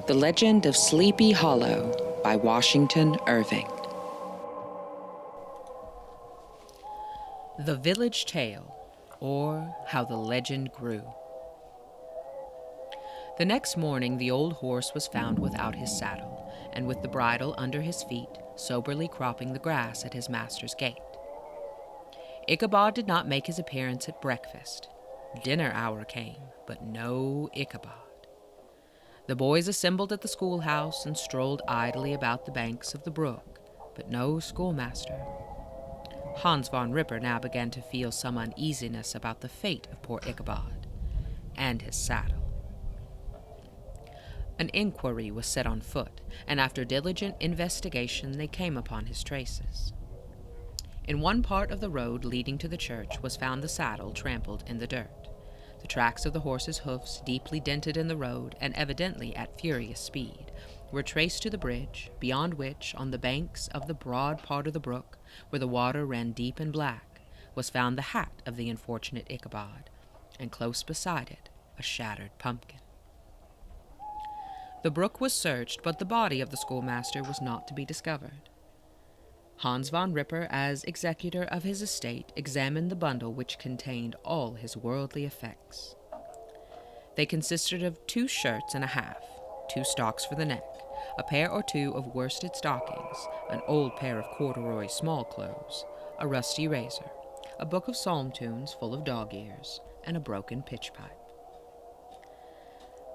The Legend of Sleepy Hollow by Washington Irving. The Village Tale, or How the Legend Grew. The next morning the old horse was found without his saddle, and with the bridle under his feet, soberly cropping the grass at his master's gate. Ichabod did not make his appearance at breakfast. Dinner hour came, but no Ichabod. The boys assembled at the schoolhouse and strolled idly about the banks of the brook, but no schoolmaster. Hans von Ripper now began to feel some uneasiness about the fate of poor Ichabod and his saddle. An inquiry was set on foot, and after diligent investigation they came upon his traces. In one part of the road leading to the church was found the saddle trampled in the dirt, the tracks of the horse's hoofs deeply dented in the road and evidently at furious speed, were traced to the bridge, beyond which, on the banks of the broad part of the brook, where the water ran deep and black, was found the hat of the unfortunate Ichabod, and close beside it a shattered pumpkin. The brook was searched, but the body of the schoolmaster was not to be discovered. Hans von Ripper, as executor of his estate, examined the bundle which contained all his worldly effects. They consisted of 2 shirts and a half, 2 stocks for the neck, a pair or 2 of worsted stockings, an old pair of corduroy small clothes, a rusty razor, a book of psalm tunes full of dog ears, and a broken pitch pipe.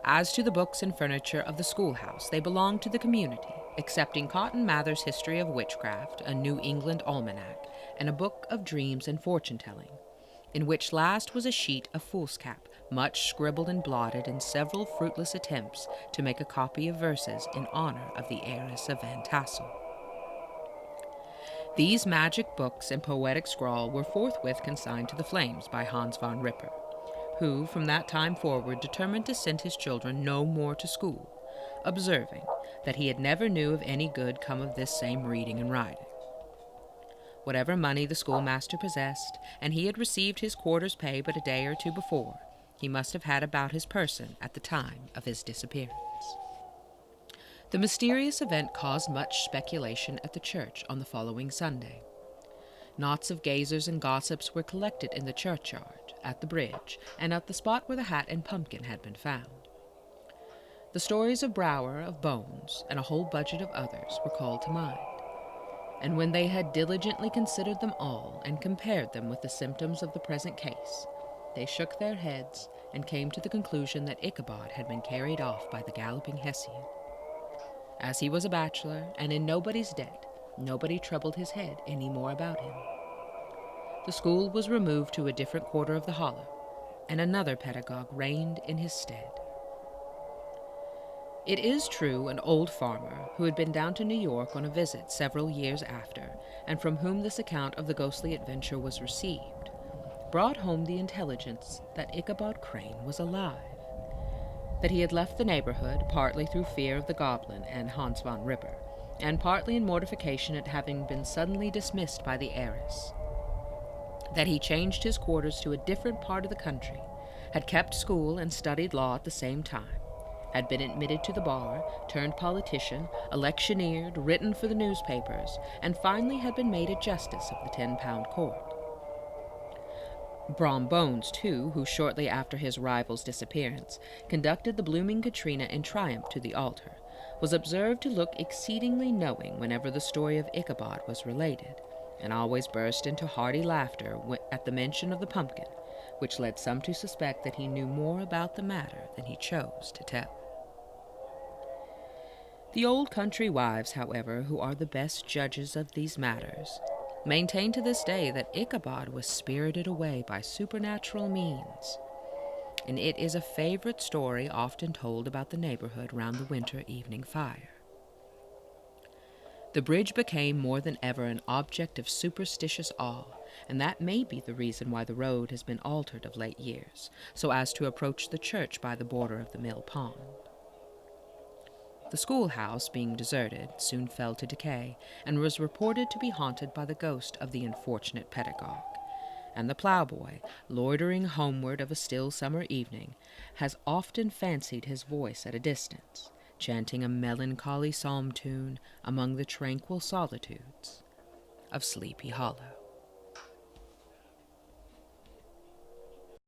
As to the books and furniture of the schoolhouse, they belonged to the community, excepting Cotton Mather's History of Witchcraft, a New England Almanac, and a book of dreams and fortune-telling, in which last was a sheet of foolscap, much scribbled and blotted in several fruitless attempts to make a copy of verses in honor of the heiress of Van Tassel. These magic books and poetic scrawl were forthwith consigned to the flames by Hans von Ripper, who from that time forward determined to send his children no more to school, observing that he had never knew of any good come of this same reading and writing. Whatever money the schoolmaster possessed, and he had received his quarter's pay but a day or 2 before, he must have had about his person at the time of his disappearance. The mysterious event caused much speculation at the church on the following Sunday. Knots of gazers and gossips were collected in the churchyard, at the bridge, and at the spot where the hat and pumpkin had been found. The stories of Brower, of Bones, and a whole budget of others were called to mind, and when they had diligently considered them all and compared them with the symptoms of the present case, they shook their heads and came to the conclusion that Ichabod had been carried off by the galloping Hessian. As he was a bachelor and in nobody's debt, nobody troubled his head any more about him. The school was removed to a different quarter of the hollow, and another pedagogue reigned in his stead. It is true an old farmer, who had been down to New York on a visit several years after, and from whom this account of the ghostly adventure was received, brought home the intelligence that Ichabod Crane was alive, that he had left the neighborhood, partly through fear of the goblin and Hans von Ripper, and partly in mortification at having been suddenly dismissed by the heiress, that he changed his quarters to a different part of the country, had kept school and studied law at the same time, had been admitted to the bar, turned politician, electioneered, written for the newspapers, and finally had been made a justice of the 10-pound court. Brom Bones, too, who shortly after his rival's disappearance conducted the blooming Katrina in triumph to the altar, was observed to look exceedingly knowing whenever the story of Ichabod was related, and always burst into hearty laughter at the mention of the pumpkin, which led some to suspect that he knew more about the matter than he chose to tell. The old country wives, however, who are the best judges of these matters, maintain to this day that Ichabod was spirited away by supernatural means, and it is a favorite story often told about the neighborhood round the winter evening fire. The bridge became more than ever an object of superstitious awe, and that may be the reason why the road has been altered of late years, so as to approach the church by the border of the mill pond. The schoolhouse, being deserted, soon fell to decay, and was reported to be haunted by the ghost of the unfortunate pedagogue, and the ploughboy, loitering homeward of a still summer evening, has often fancied his voice at a distance, chanting a melancholy psalm tune among the tranquil solitudes of Sleepy Hollow.